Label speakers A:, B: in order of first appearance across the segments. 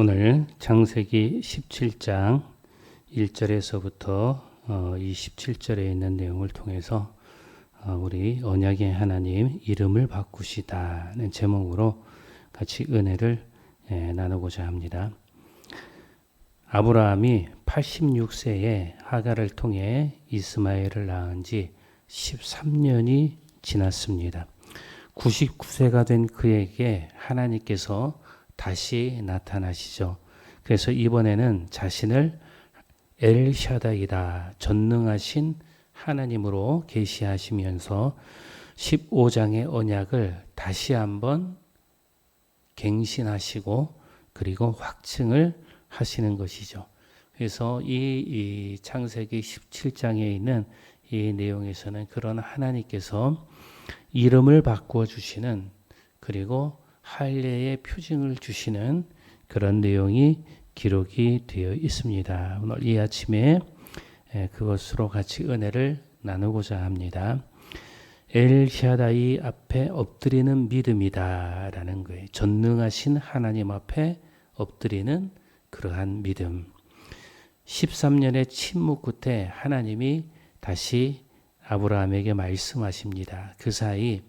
A: 오늘 창세기 17장 1절에서부터 27절에 있는 내용을 통해서 우리 언약의 하나님 이름을 바꾸시다는 제목으로 같이 은혜를 나누고자 합니다. 아브라함이 86세에 하갈을 통해 이스마엘을 낳은 지 13년이 지났습니다. 99세가 된 그에게 하나님께서 다시 나타나시죠. 그래서 이번에는 자신을 엘샤다이다, 전능하신 하나님으로 계시하시면서 15장의 언약을 다시 한번 갱신하시고 그리고 확증을 하시는 것이죠. 그래서 이 창세기 17장에 있는 이 내용에서는 그런 하나님께서 이름을 바꾸어 주시는, 그리고 할례의 표징을 주시는 그런 내용이 기록이 되어 있습니다. 오늘 이 아침에 그것으로 같이 은혜를 나누고자 합니다. 엘샤다이 앞에 엎드리는 믿음이다 라는 거예요. 전능하신 하나님 앞에 엎드리는 그러한 믿음. 13년의 침묵 끝에 하나님이 다시 아브라함에게 말씀하십니다. 그 사이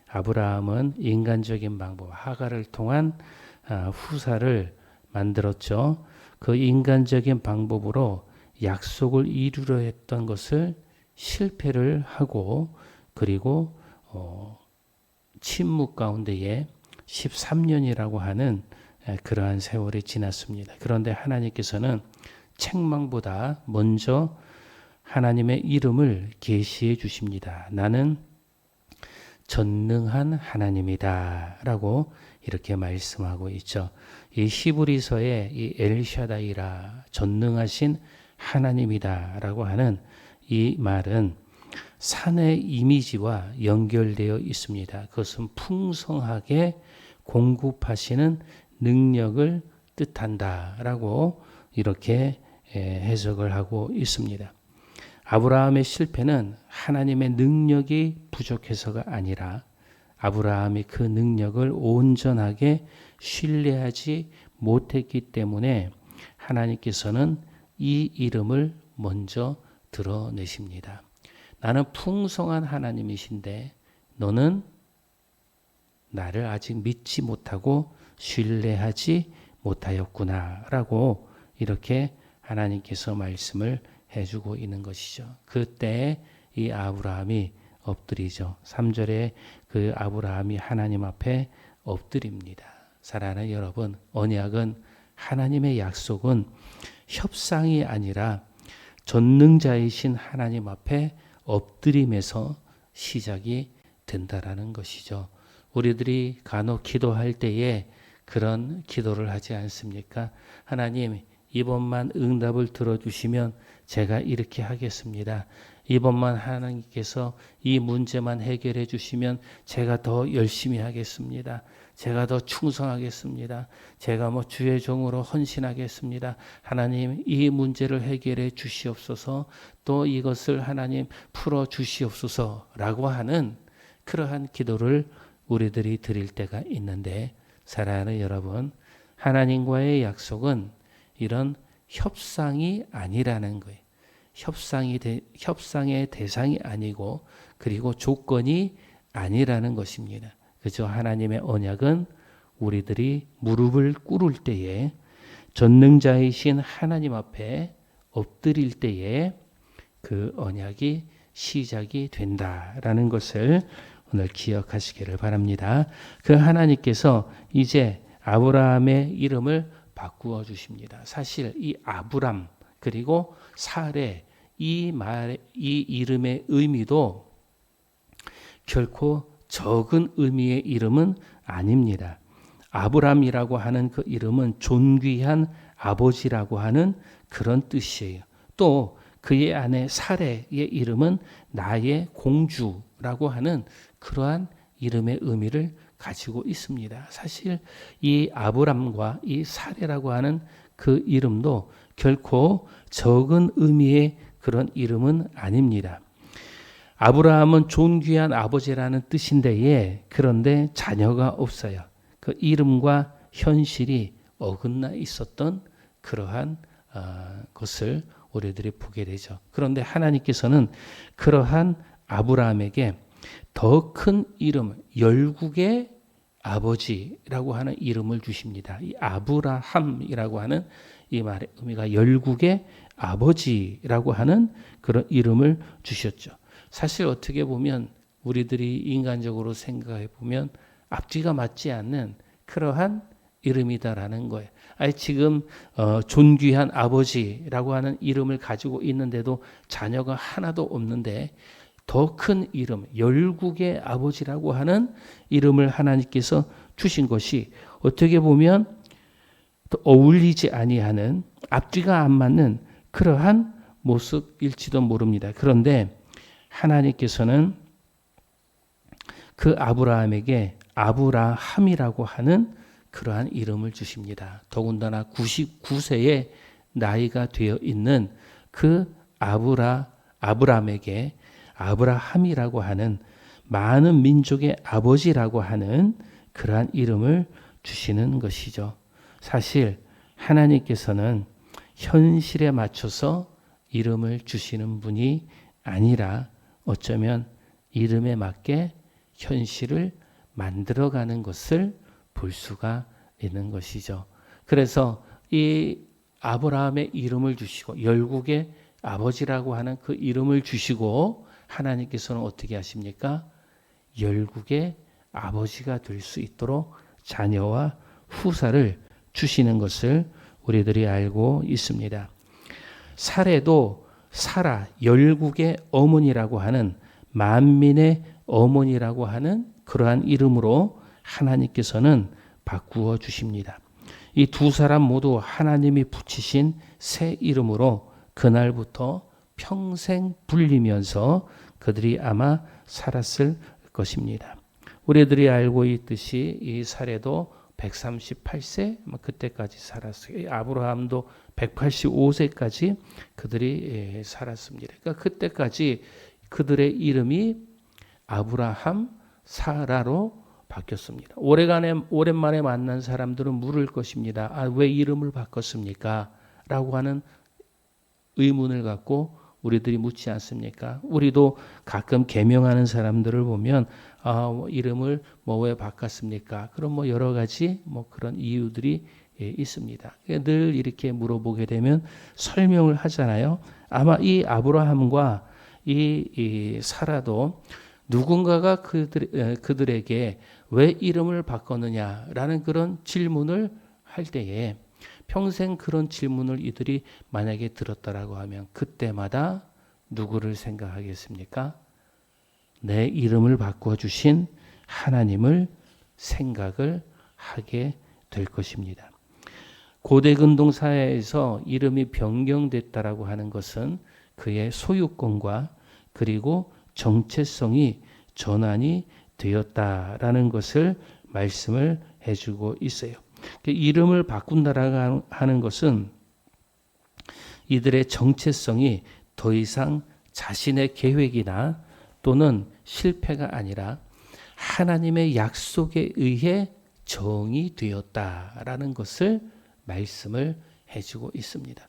A: 아브라함은 인간적인 방법, 하갈을 통한 후사를 만들었죠. 그 인간적인 방법으로 약속을 이루려 했던 것을 실패를 하고, 그리고 침묵 가운데에 13년이라고 하는 그러한 세월이 지났습니다. 그런데 하나님께서는 책망보다 먼저 하나님의 이름을 계시해 주십니다. 나는 전능한 하나님이다 라고 이렇게 말씀하고 있죠. 이 히브리서에 이 엘샤다이라, 전능하신 하나님이다 라고 하는 이 말은 산의 이미지와 연결되어 있습니다. 그것은 풍성하게 공급하시는 능력을 뜻한다 라고 이렇게 해석을 하고 있습니다. 아브라함의 실패는 하나님의 능력이 부족해서가 아니라 아브라함이 그 능력을 온전하게 신뢰하지 못했기 때문에 하나님께서는 이 이름을 먼저 드러내십니다. 나는 풍성한 하나님이신데 너는 나를 아직 믿지 못하고 신뢰하지 못하였구나 라고 이렇게 하나님께서 말씀을 해주고 있는 것이죠. 그때 이 아브라함이 엎드리죠. 3절에 그 아브라함이 하나님 앞에 엎드립니다. 사랑하는 여러분, 언약은, 하나님의 약속은 협상이 아니라 전능자이신 하나님 앞에 엎드림에서 시작이 된다라는 것이죠. 우리들이 간혹 기도할 때에 그런 기도를 하지 않습니까? 하나님, 이번만 응답을 들어주시면 제가 이렇게 하겠습니다. 이번만 하나님께서 이 문제만 해결해 주시면 제가 더 열심히 하겠습니다. 제가 더 충성하겠습니다. 제가 주의 종으로 헌신하겠습니다. 하나님, 이 문제를 해결해 주시옵소서. 또 이것을 하나님 풀어 주시옵소서 라고 하는 그러한 기도를 우리들이 드릴 때가 있는데, 사랑하는 여러분, 하나님과의 약속은 이런 협상이 아니라는 거예요. 협상의 대상이 아니고, 그리고 조건이 아니라는 것입니다. 그죠? 하나님의 언약은 우리들이 무릎을 꿇을 때에, 전능자이신 하나님 앞에 엎드릴 때에 그 언약이 시작이 된다라는 것을 오늘 기억하시기를 바랍니다. 그 하나님께서 이제 아브라함의 이름을 바꾸어 주십니다. 사실 이 아브람 그리고 사레, 이 이름의 의미도 결코 적은 의미의 이름은 아닙니다. 아브람이라고 하는 그 이름은 존귀한 아버지라고 하는 그런 뜻이에요. 또 그의 아내 사레의 이름은 나의 공주라고 하는 그러한 이름의 의미를 가지고 있습니다. 사실 이 아브람과 이 사레라고 하는 그 이름도 결코 적은 의미의 그런 이름은 아닙니다. 아브라함은 존귀한 아버지라는 뜻인데에, 그런데 자녀가 없어요. 그 이름과 현실이 어긋나 있었던 그러한 것을 우리들이 보게 되죠. 그런데 하나님께서는 그러한 아브라함에게 더 큰 이름, 열국의 아버지라고 하는 이름을 주십니다. 이 아브라함이라고 하는 이 말의 의미가 열국의 아버지라고 하는 그런 이름을 주셨죠. 사실 어떻게 보면 우리들이 인간적으로 생각해 보면 앞뒤가 맞지 않는 그러한 이름이다라는 거예요. 아니 지금 존귀한 아버지라고 하는 이름을 가지고 있는데도 자녀가 하나도 없는데 더 큰 이름, 열국의 아버지라고 하는 이름을 하나님께서 주신 것이 어떻게 보면 또 어울리지 아니하는 앞뒤가 안 맞는 그러한 모습일지도 모릅니다. 그런데 하나님께서는 그 아브라함에게 아브라함이라고 하는 그러한 이름을 주십니다. 더군다나 99세의 나이가 되어 있는 그 아브라함에게 아브라함이라고 하는 많은 민족의 아버지라고 하는 그러한 이름을 주시는 것이죠. 사실 하나님께서는 현실에 맞춰서 이름을 주시는 분이 아니라 어쩌면 이름에 맞게 현실을 만들어가는 것을 볼 수가 있는 것이죠. 그래서 이 아브라함의 이름을 주시고 열국의 아버지라고 하는 그 이름을 주시고 하나님께서는 어떻게 하십니까? 열국의 아버지가 될 수 있도록 자녀와 후사를 주시는 것을 우리들이 알고 있습니다. 사례도 사라, 열국의 어머니라고 하는 만민의 어머니라고 하는 그러한 이름으로 하나님께서는 바꾸어 주십니다. 이 두 사람 모두 하나님이 붙이신 새 이름으로 그날부터 평생 불리면서 그들이 아마 살았을 것입니다. 우리들이 알고 있듯이 이 사례도 138세 그때까지 살았어요. 아브라함도 185세까지 그들이 살았습니다. 그러니까 그때까지 그들의 이름이 아브라함, 사라로 바뀌었습니다. 오랜만에 만난 사람들은 물을 것입니다. 왜 이름을 바꿨습니까? 라고 하는 의문을 갖고 우리들이 묻지 않습니까? 우리도 가끔 개명하는 사람들을 보면 이름을 왜 바꿨습니까? 그럼 여러 가지 그런 이유들이 있습니다. 늘 이렇게 물어보게 되면 설명을 하잖아요. 아마 이 아브라함과 이 사라도 누군가가 그들에게 왜 이름을 바꿨느냐라는 그런 질문을 할 때에 평생 그런 질문을 이들이 만약에 들었다라고 하면 그때마다 누구를 생각하겠습니까? 내 이름을 바꿔주신 하나님을 생각을 하게 될 것입니다. 고대 근동 사회에서 이름이 변경됐다라고 하는 것은 그의 소유권과 그리고 정체성이 전환이 되었다라는 것을 말씀을 해주고 있어요. 이름을 바꾼다라고 하는 것은 이들의 정체성이 더 이상 자신의 계획이나 또는 실패가 아니라 하나님의 약속에 의해 정의되었다라는 것을 말씀을 해주고 있습니다.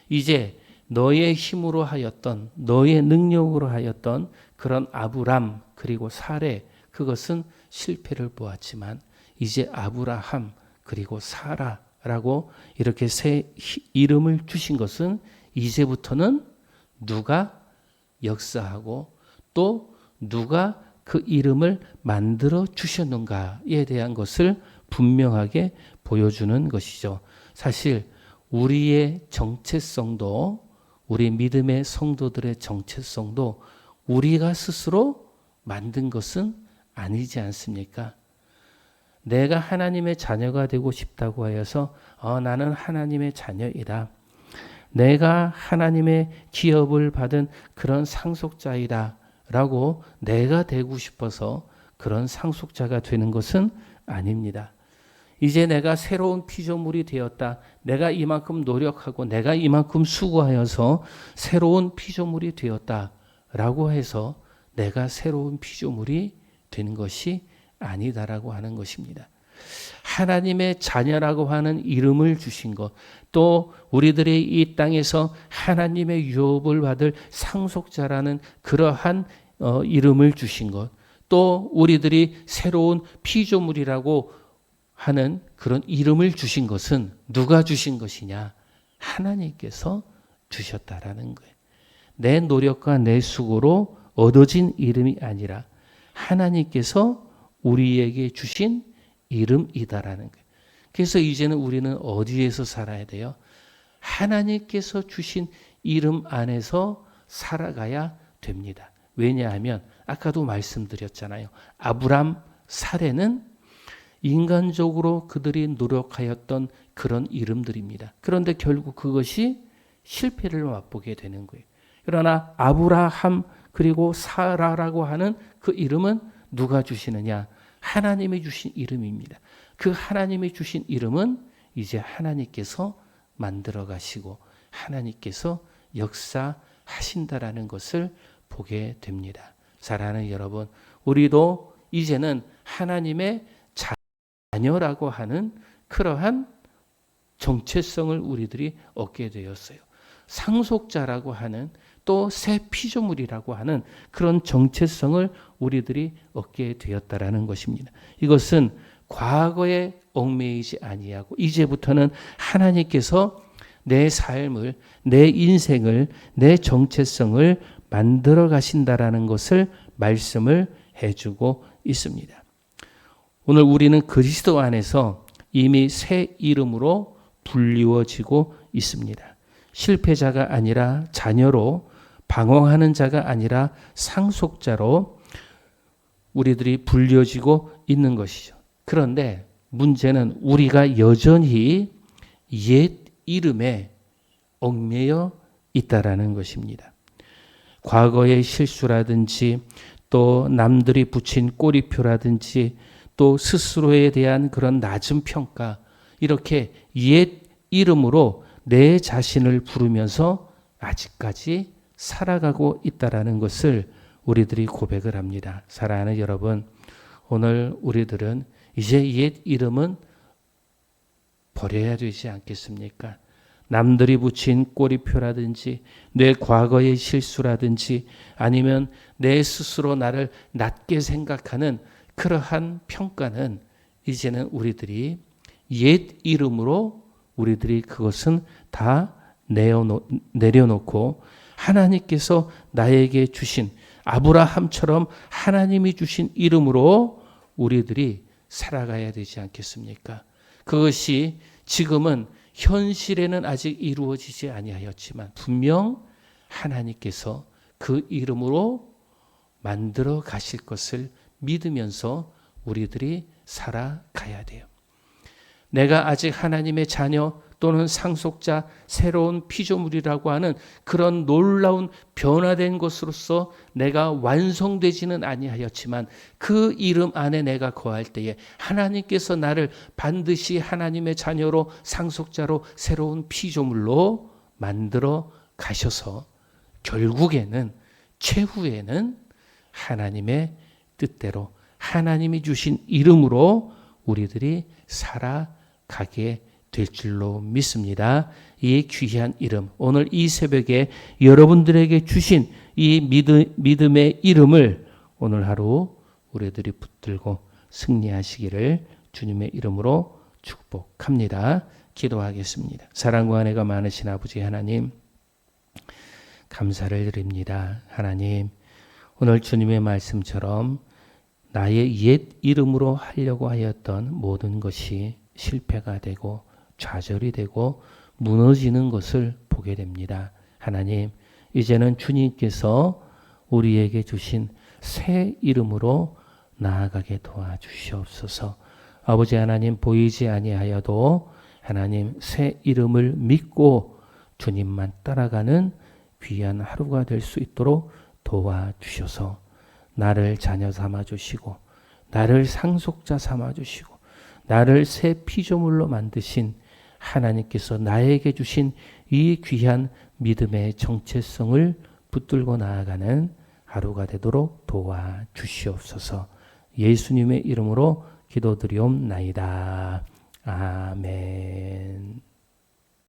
A: 이제 너의 힘으로 하였던 너의 능력으로 하였던 그런 아브람 그리고 사레 그것은 실패를 보았지만 이제 아브라함 그리고 사라라고 이렇게 새 이름을 주신 것은 이제부터는 누가 역사하고 또 누가 그 이름을 만들어 주셨는가에 대한 것을 분명하게 보여주는 것이죠. 사실 우리의 정체성도 우리 믿음의 성도들의 정체성도 우리가 스스로 만든 것은 아니지 않습니까? 내가 하나님의 자녀가 되고 싶다고 하여서 나는 하나님의 자녀이다. 내가 하나님의 기업을 받은 그런 상속자이다 라고 내가 되고 싶어서 그런 상속자가 되는 것은 아닙니다. 이제 내가 새로운 피조물이 되었다. 내가 이만큼 노력하고 내가 이만큼 수고하여서 새로운 피조물이 되었다 라고 해서 내가 새로운 피조물이 되는 것이 아니다라고 하는 것입니다. 하나님의 자녀라고 하는 이름을 주신 것, 또 우리들이 이 땅에서 하나님의 유업을 받을 상속자라는 그러한 이름을 주신 것, 또 우리들이 새로운 피조물이라고 하는 그런 이름을 주신 것은 누가 주신 것이냐? 하나님께서 주셨다라는 거예요. 내 노력과 내 수고로 얻어진 이름이 아니라 하나님께서 우리에게 주신 이름이다라는 거예요. 그래서 이제는 우리는 어디에서 살아야 돼요? 하나님께서 주신 이름 안에서 살아가야 됩니다. 왜냐하면 아까도 말씀드렸잖아요. 아브람, 사레는 인간적으로 그들이 노력하였던 그런 이름들입니다. 그런데 결국 그것이 실패를 맛보게 되는 거예요. 그러나 아브라함 그리고 사라라고 하는 그 이름은 누가 주시느냐? 하나님이 주신 이름입니다. 그 하나님이 주신 이름은 이제 하나님께서 만들어 가시고 하나님께서 역사하신다라는 것을 보게 됩니다. 사랑하는 여러분, 우리도 이제는 하나님의 자녀라고 하는 그러한 정체성을 우리들이 얻게 되었어요. 상속자라고 하는 또 새 피조물이라고 하는 그런 정체성을 우리들이 얻게 되었다라는 것입니다. 이것은 과거에 얽매이지 아니하고 이제부터는 하나님께서 내 삶을, 내 인생을, 내 정체성을 만들어 가신다라는 것을 말씀을 해주고 있습니다. 오늘 우리는 그리스도 안에서 이미 새 이름으로 불리워지고 있습니다. 실패자가 아니라 자녀로, 방황하는 자가 아니라 상속자로 우리들이 불려지고 있는 것이죠. 그런데 문제는 우리가 여전히 옛 이름에 얽매여 있다라는 것입니다. 과거의 실수라든지 또 남들이 붙인 꼬리표라든지 또 스스로에 대한 그런 낮은 평가, 이렇게 옛 이름으로 내 자신을 부르면서 아직까지 살아가고 있다라는 것을 우리들이 고백을 합니다. 사랑하는 여러분, 오늘 우리들은 이제 옛 이름은 버려야 되지 않겠습니까? 남들이 붙인 꼬리표라든지 내 과거의 실수라든지 아니면 내 스스로 나를 낮게 생각하는 그러한 평가는 이제는 우리들이 옛 이름으로 우리들이 그것은 다 내려놓고 하나님께서 나에게 주신 아브라함처럼 하나님이 주신 이름으로 우리들이 살아가야 되지 않겠습니까? 그것이 지금은 현실에는 아직 이루어지지 아니하였지만 분명 하나님께서 그 이름으로 만들어 가실 것을 믿으면서 우리들이 살아가야 돼요. 내가 아직 하나님의 자녀 또는 상속자, 새로운 피조물이라고 하는 그런 놀라운 변화된 것으로서 내가 완성되지는 아니하였지만 그 이름 안에 내가 거할 때에 하나님께서 나를 반드시 하나님의 자녀로, 상속자로, 새로운 피조물로 만들어 가셔서 결국에는 최후에는 하나님의 뜻대로 하나님이 주신 이름으로 우리들이 살아가게 될 줄로 믿습니다. 이 귀한 이름, 오늘 이 새벽에 여러분들에게 주신 이 믿음의 이름을 오늘 하루 우리들이 붙들고 승리하시기를 주님의 이름으로 축복합니다. 기도하겠습니다. 사랑과 은혜가 많으신 아버지 하나님, 감사를 드립니다. 하나님, 오늘 주님의 말씀처럼 나의 옛 이름으로 하려고 하였던 모든 것이 실패가 되고 좌절이 되고 무너지는 것을 보게 됩니다. 하나님, 이제는 주님께서 우리에게 주신 새 이름으로 나아가게 도와주시옵소서. 아버지 하나님, 보이지 아니하여도 하나님 새 이름을 믿고 주님만 따라가는 귀한 하루가 될 수 있도록 도와주셔서 나를 자녀 삼아 주시고 나를 상속자 삼아 주시고 나를 새 피조물로 만드신 하나님께서 나에게 주신 이 귀한 믿음의 정체성을 붙들고 나아가는 하루가 되도록 도와주시옵소서. 예수님의 이름으로 기도드리옵나이다. 아멘.